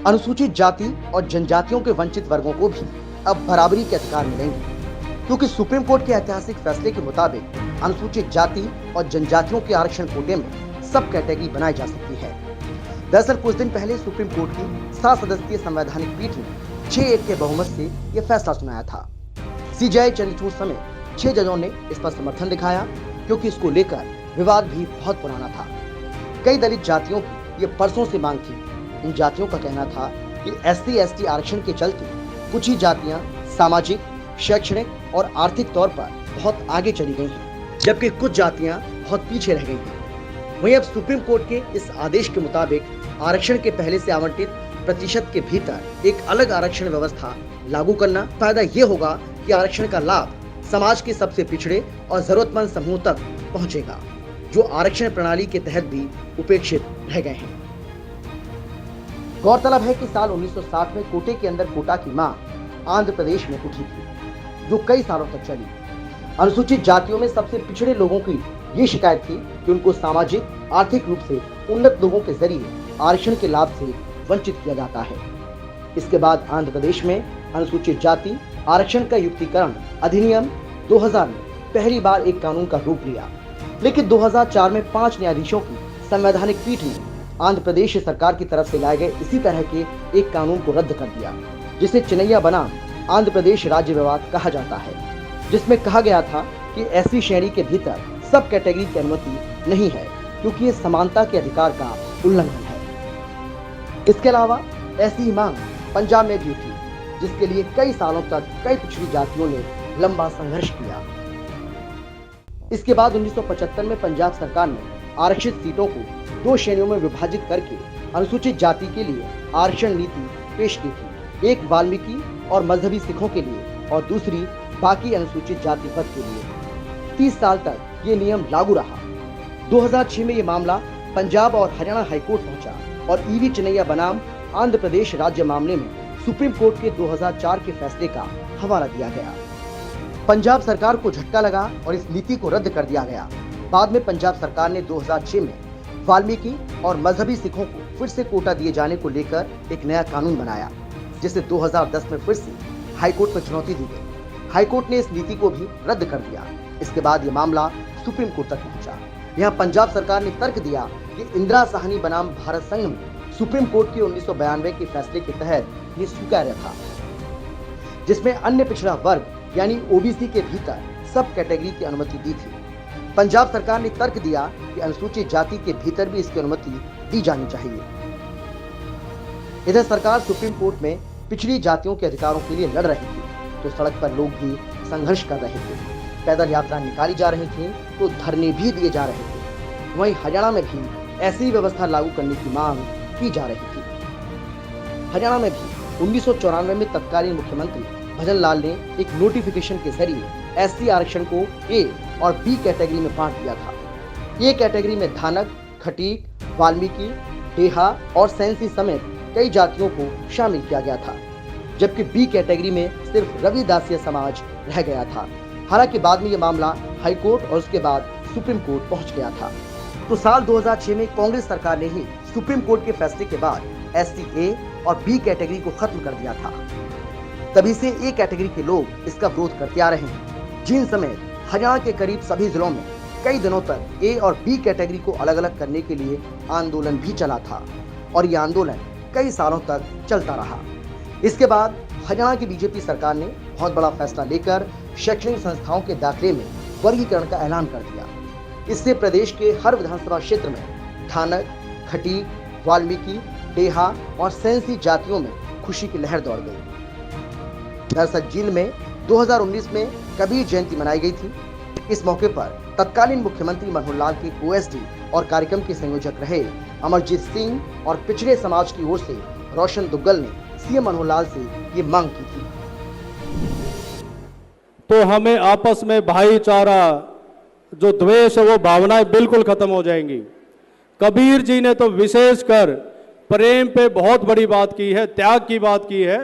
अनुसूचित जाति और जनजातियों के वंचित वर्गों को भी अब बराबरी के अधिकार मिलेंगे, क्योंकि सुप्रीम कोर्ट के ऐतिहासिक फैसले के मुताबिक अनुसूचित जाति और जनजातियों के आरक्षण कोटे में सब कैटेगरी बनाई जा सकती है। दरअसल कुछ दिन पहले सुप्रीम कोर्ट की 7 सदस्यीय संवैधानिक पीठ ने 6-1 के बहुमत से यह फैसला सुनाया था। सीजेआई चंद्रचूड़ समेत 6 जजों ने इस पर समर्थन दिखाया, क्योंकि इसको लेकर विवाद भी बहुत पुराना था। कई दलित जातियों की ये परसों से मांग थी। इन जातियों का कहना था कि SC/ST आरक्षण के चलते कुछ ही जातियां सामाजिक, शैक्षणिक और आर्थिक तौर पर बहुत आगे चली गई हैं, जबकि कुछ जातियां बहुत पीछे रह गई हैं। वहीं अब सुप्रीम कोर्ट के इस आदेश के मुताबिक आरक्षण के पहले से आवंटित प्रतिशत के भीतर एक अलग आरक्षण व्यवस्था लागू करना। फायदा ये होगा कि आरक्षण का लाभ समाज के सबसे पिछड़े और जरूरतमंद समूह तक पहुंचेगा, जो आरक्षण प्रणाली के तहत भी उपेक्षित रह गए हैं। गौरतलब है कि साल 1960 में कोटे के अंदर कोटा की मांग आंध्र प्रदेश में उठी थी, जो कई सालों तक चली। अनुसूचित जातियों में सबसे पिछड़े लोगों की ये शिकायत थी कि उनको सामाजिक, आर्थिक रूप से उन्नत लोगों के जरिए आरक्षण के लाभ से वंचित किया जाता है। इसके बाद आंध्र प्रदेश में अनुसूचित जाति आरक्षण का युक्तिकरण अधिनियम 2000 में पहली बार एक कानून का रूप लिया, लेकिन 2004 में 5 न्यायाधीशों की संवैधानिक पीठ ने आंध्र प्रदेश सरकार की तरफ से लाए गए इसी तरह के एक कानून को रद्द कर दिया, जिसे चिन्नैया बनाम आंध्र प्रदेश राज्य विवाद कहा जाता है, जिसमें कहा गया था कि ऐसी श्रेणी के भीतर सब कैटेगरी की अनुमति नहीं है, क्योंकि ये समानता के अधिकार का उल्लंघन है। इसके अलावा ऐसी ही मांग पंजाब में भी उठी, जिसके लिए कई सालों तक कई पिछड़ी जातियों ने लंबा संघर्ष किया। इसके बाद 1975 में पंजाब सरकार ने आरक्षित सीटों को 2 श्रेणियों में विभाजित करके अनुसूचित जाति के लिए आरक्षण नीति पेश की थी, एक वाल्मीकि और मजहबी सिखों के लिए और दूसरी बाकी अनुसूचित जाति वर्ग के लिए। 30 साल तक ये नियम लागू रहा। 2006 में ये मामला पंजाब और हरियाणा हाईकोर्ट पहुंचा और ईवी चिन्नैया बनाम आंध्र प्रदेश राज्य मामले में सुप्रीम कोर्ट के 2004 के फैसले का हवाला दिया गया। पंजाब सरकार को झटका लगा और इस नीति को रद्द कर दिया गया। बाद में पंजाब सरकार ने 2006 में वाल्मीकि और मजहबी सिखों को फिर से कोटा दिए जाने को लेकर एक नया कानून बनाया, जिसे 2010 में फिर से हाईकोर्ट में चुनौती दी गई। हाईकोर्ट ने इस नीति को भी रद्द कर दिया। इसके बाद ये मामला सुप्रीम कोर्ट तक पहुंचा। यहाँ पंजाब सरकार ने तर्क दिया कि इंदिरा साहनी बनाम भारत संघ में सुप्रीम कोर्ट के 1992 के फैसले के तहत ये स्वीकार्य था, जिसमें अन्य पिछड़ा वर्ग यानी ओबीसी के भीतर सब कैटेगरी की अनुमति दी थी। पंजाब सरकार ने तर्क दिया कि अनुसूचित जाति के भीतर भी इसकी अनुमति दी जानी चाहिए। इधर सरकार सुप्रीम कोर्ट में पिछड़ी जातियों के अधिकारों के लिए लड़ रही थी, तो सड़क पर लोग भी संघर्ष कर रहे थे। पैदल यात्रा निकाली जा रही थी, तो धरने भी दिए जा रहे थे। वहीं हरियाणा में भी ऐसी व्यवस्था लागू करने की मांग की जा रही थी। हरियाणा में भी 1994 में तत्कालीन मुख्यमंत्री भजन लाल ने एक नोटिफिकेशन के जरिए SC आरक्षण को A और B कैटेगरी में बांट दिया था। A कैटेगरी में धानक, खटीक, वाल्मीकि, डेहा और सैंसी समेत कई जातियों को शामिल किया गया था, जबकि B कैटेगरी में सिर्फ रविदासिया समाज रह गया था। हालांकि बाद में यह मामला हाई कोर्ट और उसके बाद सुप्रीम कोर्ट पहुंच गया था। तो साल 2006 में कांग्रेस सरकार ने ही सुप्रीम कोर्ट के फैसले के बाद SC A और B कैटेगरी को खत्म कर दिया था। तभी से A कैटेगरी के लोग इसका विरोध करते आ रहे हैं। जिन समेत हरियाणा के करीब सभी जिलों में कई दिनों तक A और B कैटेगरी को अलग अलग करने के लिए आंदोलन भी चला था और ये आंदोलन कई सालों तक चलता रहा। इसके बाद हरियाणा की बीजेपी सरकार ने बहुत बड़ा फैसला लेकर शैक्षणिक संस्थाओं के दाखिले में वर्गीकरण का ऐलान कर दिया। इससे प्रदेश के हर विधानसभा क्षेत्र में धानक, खटीक, वाल्मीकि, डेहा और सैंसी जातियों में खुशी की लहर दौड़ गई। दरअसल जींद में 2019 में कबीर जयंती मनाई गई थी। इस मौके पर तत्कालीन मुख्यमंत्री मनोहर लाल के OSD और कार्यक्रम के संयोजक रहे अमरजीत सिंह और पिछड़े समाज की ओर से रोशन दुग्गल ने CM मनोहर लाल से ये मांग की थी। तो हमें आपस में भाईचारा, जो द्वेष है, वो भावनाएं बिल्कुल खत्म हो जाएंगी। कबीर जी ने तो विशेषकर प्रेम पे बहुत बड़ी बात की है, त्याग की बात की है।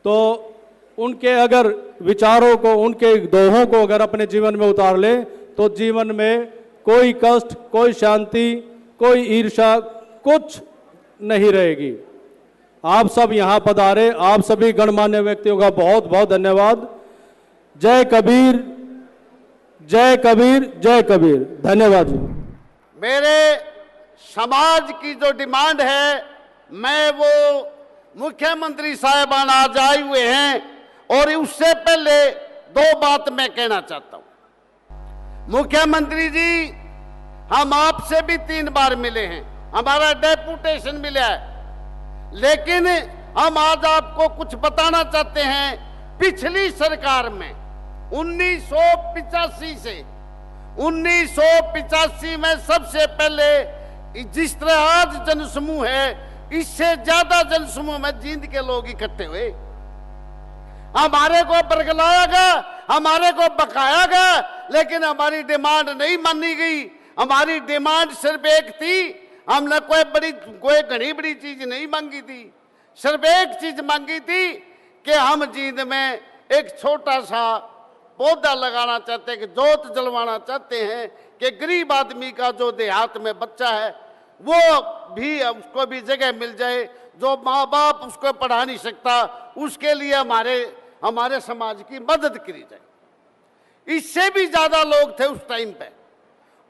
तो उनके अगर विचारों को, उनके दोहों को अगर अपने जीवन में उतार ले तो जीवन में कोई कष्ट, कोई शांति, कोई ईर्ष्या, कुछ नहीं रहेगी। आप सब यहाँ पधारे, आप सभी गणमान्य व्यक्तियों का बहुत बहुत धन्यवाद। जय कबीर, जय कबीर, जय कबीर। धन्यवाद जी। मेरे समाज की जो डिमांड है, मैं वो मुख्यमंत्री साहिबान आज आए हुए हैं, और उससे पहले दो बात मैं कहना चाहता हूं। मुख्यमंत्री जी, हम आपसे भी 3 बार मिले हैं, हमारा डेपुटेशन मिला है, लेकिन हम आज आपको कुछ बताना चाहते हैं। पिछली सरकार में 1985 से 1985 में सबसे पहले जिस तरह आज जनसमूह है, इससे ज्यादा जनसमूह में जींद के लोग इकट्ठे हुए। हमारे को बरगलाया गया, हमारे को बकाया गया, लेकिन हमारी डिमांड नहीं मानी गई। हमारी डिमांड सिर्फ एक थी, हमने कोई घनी बड़ी चीज नहीं मांगी थी, सिर्फ एक चीज मांगी थी कि हम जींद में एक छोटा सा पौधा लगाना चाहते हैं, कि जोत जलवाना चाहते हैं, कि गरीब आदमी का जो देहात में बच्चा है वो भी, उसको भी जगह मिल जाए, जो माँ बाप उसको पढ़ा नहीं सकता, उसके लिए हमारे समाज की मदद करी जाए। इससे भी ज्यादा लोग थे उस टाइम पे।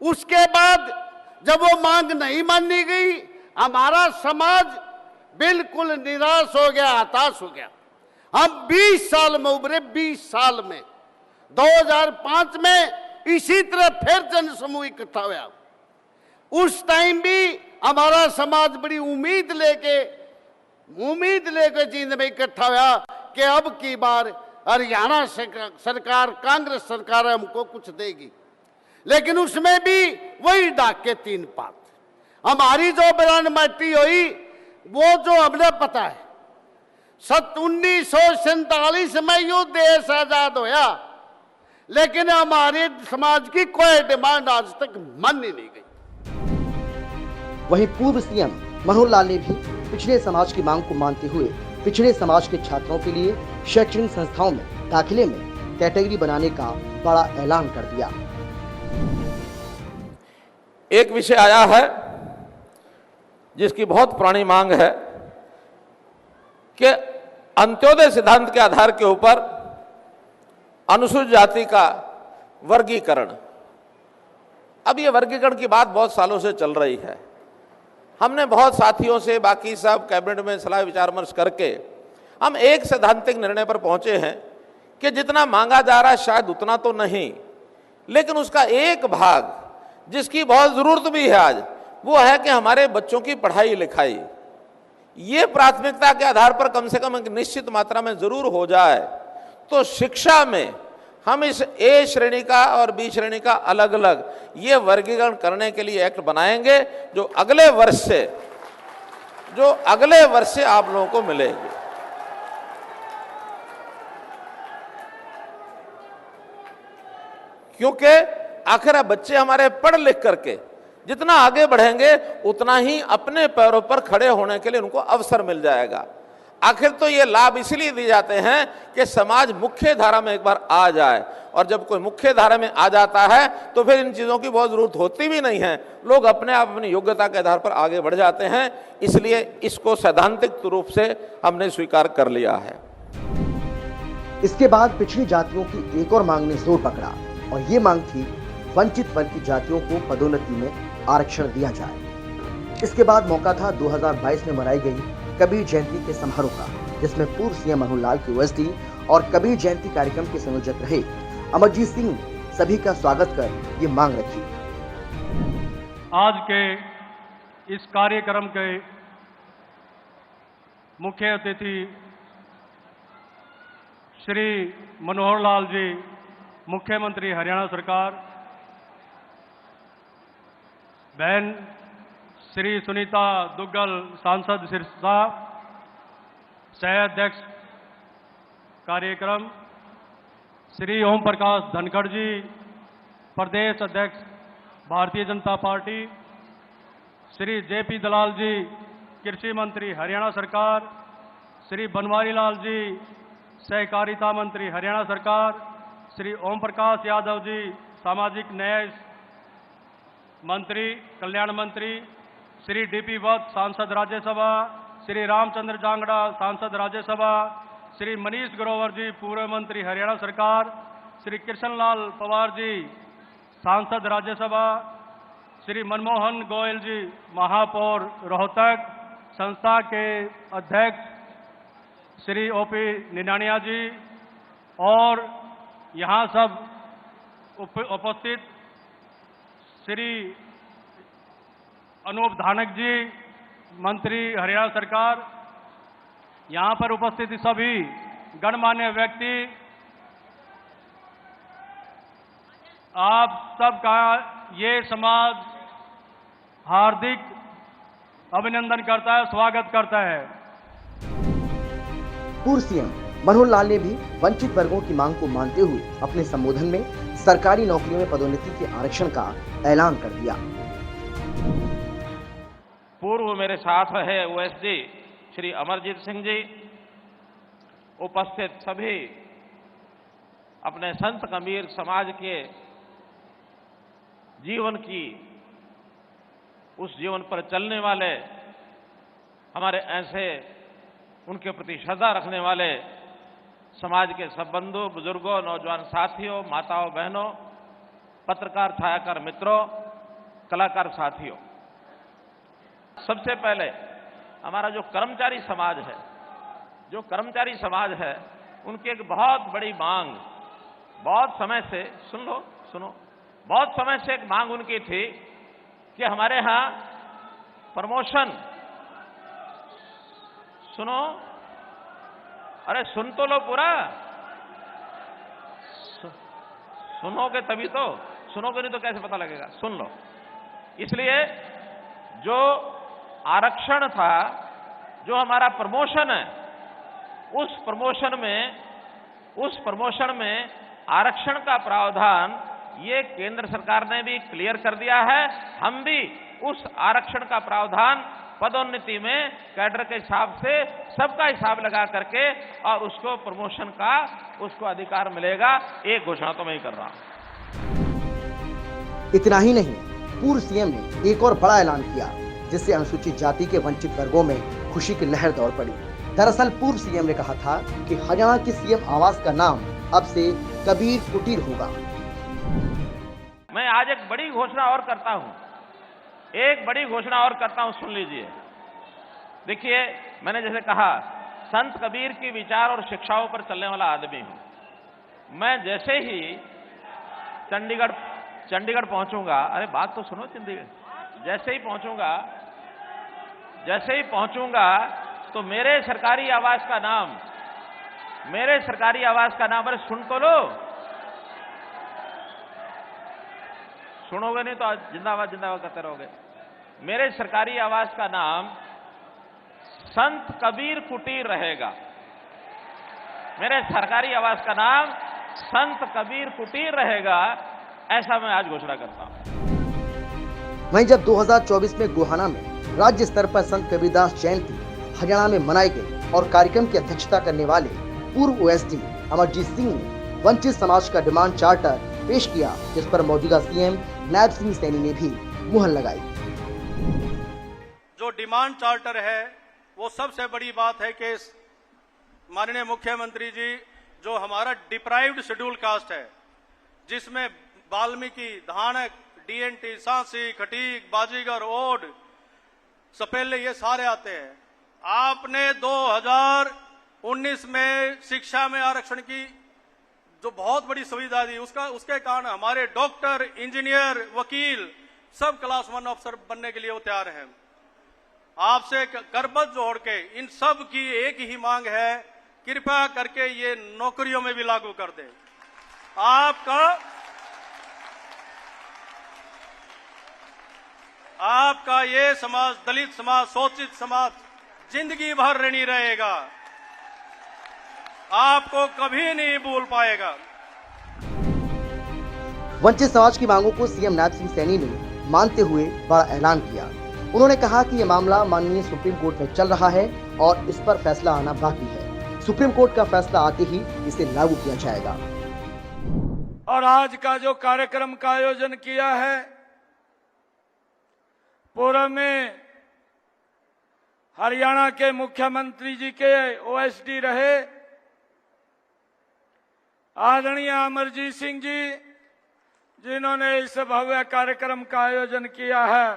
उसके बाद जब वो मांग नहीं मानी गई, हमारा समाज बिल्कुल निराश हो गया, हताश हो गया। हम 20 साल में उभरे, 20 साल में 2005 में इसी तरह फिर जनसमूह इकट्ठा हुआ। उस टाइम भी हमारा समाज बड़ी उम्मीद लेके जींद में इकट्ठा हुआ कि अब की बार हरियाणा सरकार, कांग्रेस सरकार हमको कुछ देगी। लेकिन उसमें भी वही डाक के 3 पात। हमारी जो बयान माटी हुई, वो जो हमने पता है, 1947 में यो देश आजाद होया, लेकिन हमारे समाज की कोई डिमांड आज तक मानी नहीं गई। वहीं पूर्व सीएम मनोहर लाल ने भी पिछड़े समाज की मांग को मानते हुए पिछड़े समाज के छात्रों के लिए शैक्षणिक संस्थाओं में दाखिले में कैटेगरी बनाने का बड़ा ऐलान कर दिया। एक विषय आया है जिसकी बहुत पुरानी मांग है कि अंत्योदय सिद्धांत के आधार के ऊपर अनुसूचित जाति का वर्गीकरण। अब ये वर्गीकरण की बात बहुत सालों से चल रही है। हमने बहुत साथियों से, बाकी सब कैबिनेट में सलाह विचार विमर्श करके हम एक सैद्धांतिक निर्णय पर पहुंचे हैं कि जितना मांगा जा रहा है शायद उतना तो नहीं, लेकिन उसका एक भाग जिसकी बहुत जरूरत भी है आज, वो है कि हमारे बच्चों की पढ़ाई लिखाई। ये प्राथमिकता के आधार पर कम से कम एक निश्चित मात्रा में जरूर हो जाए तो शिक्षा में हम इस ए श्रेणी का और बी श्रेणी का अलग अलग ये वर्गीकरण करने के लिए एक्ट बनाएंगे, जो अगले वर्ष से आप लोगों को मिलेंगे। क्योंकि आखिर बच्चे हमारे पढ़ लिख करके जितना आगे बढ़ेंगे उतना ही अपने पैरों पर खड़े होने के लिए उनको अवसर मिल जाएगा। आखिर तो ये लाभ इसलिए दिए जाते हैं कि समाज मुख्य धारा में एक बार आ जाए, और जब कोई मुख्य धारा में आ जाता है तो फिर इन चीज़ों की बहुत ज़रूरत होती भी नहीं है। लोग अपने आप अपनी योग्यता के आधार पर आगे बढ़ जाते हैं। इसलिए इसको सैद्धांतिक रूप से हमने स्वीकार कर लिया है। इसके बाद पिछड़ी जातियों की एक और मांग ने जोर पकड़ा, और ये मांग थी वंचित वर्ग की जातियों को पदोन्नति में आरक्षण दिया जाए। इसके बाद मौका था 2022 में मनाई गई कबीर जयंती के समारोह का, जिसमें पूर्व सीएम मनोहर लाल की उपस्थिति और कबीर जयंती कार्यक्रम के संयोजक रहे अमरजीत सिंह ने सभी का स्वागत कर ये मांग रखी। आज के इस कार्यक्रम के मुख्य अतिथि श्री मनोहर लाल जी, मुख्यमंत्री हरियाणा सरकार, बहन श्री सुनीता दुग्गल सांसद सिरसा, सह अध्यक्ष कार्यक्रम श्री ओम प्रकाश धनखड़ जी, प्रदेश अध्यक्ष भारतीय जनता पार्टी, श्री जेपी दलाल जी, कृषि मंत्री हरियाणा सरकार, श्री बनवारी लाल जी, सहकारिता मंत्री हरियाणा सरकार, श्री ओम प्रकाश यादव जी, सामाजिक न्याय मंत्री, कल्याण मंत्री, श्री डीपी वत्स सांसद राज्यसभा, श्री रामचंद्र जांगड़ा सांसद राज्यसभा, श्री मनीष ग्रोवर जी पूर्व मंत्री हरियाणा सरकार, श्री कृष्णलाल पवार जी सांसद राज्यसभा, श्री मनमोहन गोयल जी महापौर रोहतक, संस्था के अध्यक्ष श्री ओपी निनानिया जी और यहाँ सब उपस्थित श्री अनूप धानक जी मंत्री हरियाणा सरकार, यहाँ पर उपस्थित सभी गणमान्य व्यक्ति, आप सबका ये समाज हार्दिक अभिनंदन करता है, स्वागत करता है। पूर्व सीएम मनोहर लाल ने भी वंचित वर्गों की मांग को मानते हुए अपने संबोधन में सरकारी नौकरियों में पदोन्नति के आरक्षण का ऐलान कर दिया। पूर्व मेरे साथ रहे ओएसडी श्री अमरजीत सिंह जी, उपस्थित सभी अपने संत कबीर समाज के जीवन की, उस जीवन पर चलने वाले, हमारे ऐसे उनके प्रति श्रद्धा रखने वाले समाज के सब बंधु बुजुर्गों, नौजवान साथियों, माताओं बहनों, पत्रकार छायाकार मित्रों, कलाकार साथियों, सबसे पहले हमारा जो कर्मचारी समाज है, उनकी एक बहुत बड़ी मांग, बहुत समय से, सुनो, बहुत समय से एक मांग उनकी थी कि हमारे यहां प्रमोशन, सुनो, अरे सुन तो लो पूरा, सुनोगे तभी तो, सुनोगे नहीं तो कैसे पता लगेगा, सुन लो। इसलिए जो आरक्षण था, जो हमारा प्रमोशन है, उस प्रमोशन में आरक्षण का प्रावधान ये केंद्र सरकार ने भी क्लियर कर दिया है। हम भी उस आरक्षण का प्रावधान पदोन्नति में कैडर के हिसाब से सबका हिसाब लगा करके और उसको प्रमोशन का उसको अधिकार मिलेगा, एक घोषणा तो मैं ही कर रहा हूं। इतना ही नहीं, पूर्व सीएम ने एक और बड़ा ऐलान किया जिससे अनुसूचित जाति के वंचित वर्गों में खुशी की लहर दौड़ पड़ी। दरअसल पूर्व सीएम ने कहा था कि हरियाणा के सीएम आवास का नाम अब से कबीर कुटीर होगा। मैं आज एक बड़ी घोषणा और करता हूं, सुन लीजिए। देखिए, मैंने जैसे कहा, संत कबीर की विचार और शिक्षाओं पर चलने वाला आदमी हूं। मैं जैसे ही चंडीगढ़ पहुंचूंगा, अरे बात तो सुनो, जैसे ही पहुंचूंगा तो मेरे सरकारी आवास का नाम, अरे सुन तो लो, सुनोगे नहीं तो आज जिंदाबाद जिंदाबाद करते रहोगे। मेरे सरकारी आवास का नाम संत कबीर कुटीर रहेगा। मेरे सरकारी आवास का नाम संत कबीर कुटीर रहेगा, ऐसा मैं आज घोषणा करता हूं। वहीं जब 2024 में गोहाना में राज्य स्तर पर संत कबीरदास जयंती हरियाणा में मनाई गई और कार्यक्रम की अध्यक्षता करने वाले पूर्व ओएसडी अमरजीत सिंह ने वंचित समाज का डिमांड चार्टर पेश किया, जिस पर मौजूदा सीएम नायब सिंह सैनी ने भी मुहर लगाई। जो डिमांड चार्टर है, वो सबसे बड़ी बात है कि माननीय मुख्यमंत्री जी, जो हमारा डिप्राइव्ड शेड्यूल कास्ट है, जिसमें वाल्मीकि, धानक, डीएनटी, सांसी, खटीक, बाजीगर, ओड, सपेले, ये सारे आते हैं। आपने 2019 में शिक्षा में आरक्षण की जो बहुत बड़ी सुविधा दी, उसके कारण हमारे डॉक्टर, इंजीनियर, वकील सब क्लास 1 अफसर बनने के लिए वो तैयार हैं। आपसे करबद्ध जोड़ के इन सब की एक ही मांग है, कृपया करके ये नौकरियों में भी लागू कर दे। आपका ये समाज, दलित समाज, शोषित समाज जिंदगी भर ऋणी रहेगा, आपको कभी नहीं भूल पाएगा। वंचित समाज की मांगों को सीएम नायब सिंह सैनी ने मानते हुए बड़ा ऐलान किया। उन्होंने कहा कि यह मामला माननीय सुप्रीम कोर्ट में चल रहा है और इस पर फैसला आना बाकी है। सुप्रीम कोर्ट का फैसला आते ही इसे लागू किया जाएगा। और आज का जो कार्यक्रम का आयोजन किया है, पूर्व में हरियाणा के मुख्यमंत्री जी के ओएसडी रहे आदरणीय अमरजीत सिंह जी, जिन्होंने इस भव्य कार्यक्रम का आयोजन किया है।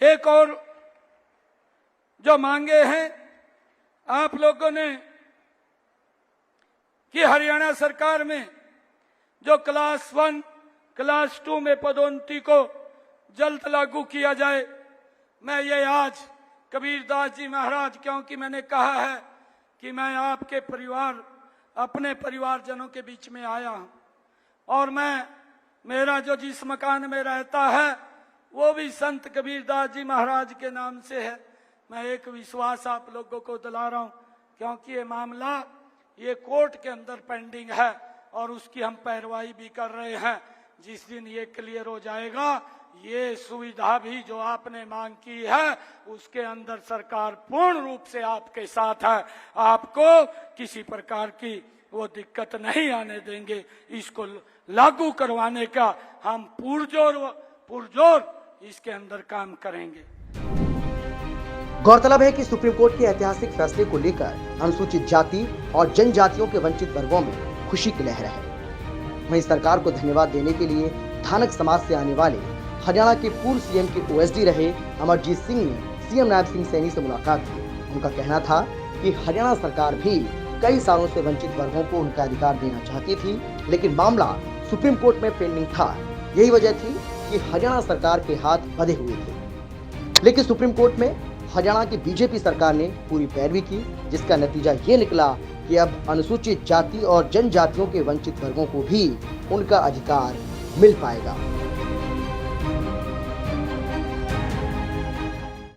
एक और जो मांगे हैं आप लोगों ने कि हरियाणा सरकार में जो क्लास 1, क्लास 2 में पदोन्नति को जल्द लागू किया जाए। मैं ये आज कबीरदास जी महाराज, क्योंकि मैंने कहा है कि मैं आपके परिवार, अपने परिवारजनों के बीच में आया हूं और मेरा जो जिस मकान में रहता है वो भी संत कबीरदास जी महाराज के नाम से है। मैं एक विश्वास आप लोगों को दिला रहा हूं, क्योंकि ये मामला ये कोर्ट के अंदर पेंडिंग है और उसकी हम पैरवाई भी कर रहे हैं। जिस दिन ये क्लियर हो जाएगा, ये सुविधा भी जो आपने मांग की है उसके अंदर सरकार पूर्ण रूप से आपके साथ है। आपको किसी प्रकार की वो दिक्कत नहीं आने देंगे। इसको लागू करवाने का हम पुरजोर इसके अंदर काम करेंगे। गौरतलब है कि सुप्रीम कोर्ट के ऐतिहासिक फैसले को लेकर अनुसूचित जाति और जनजातियों के वंचित वर्गों में खुशी की लहर है। वहीं सरकार को धन्यवाद देने के लिए थानक समाज से आने वाले हरियाणा के पूर्व सीएम के ओएसडी रहे अमरजीत सिंह ने सीएम नायब सिंह सैनी से मुलाकात की। उनका कहना था कि हरियाणा सरकार भी कई सालों से वंचित वर्गों को उनका अधिकार देना चाहती थी, लेकिन मामला सुप्रीम कोर्ट में पेंडिंग था। यही वजह थी कि हरियाणा सरकार के हाथ बंधे हुए थे। लेकिन सुप्रीम कोर्ट में हरियाणा की बीजेपी सरकार ने पूरी पैरवी की, जिसका नतीजा ये निकला कि अब अनुसूचित जाति और जनजातियों के वंचित वर्गों को भी उनका अधिकार मिल पाएगा।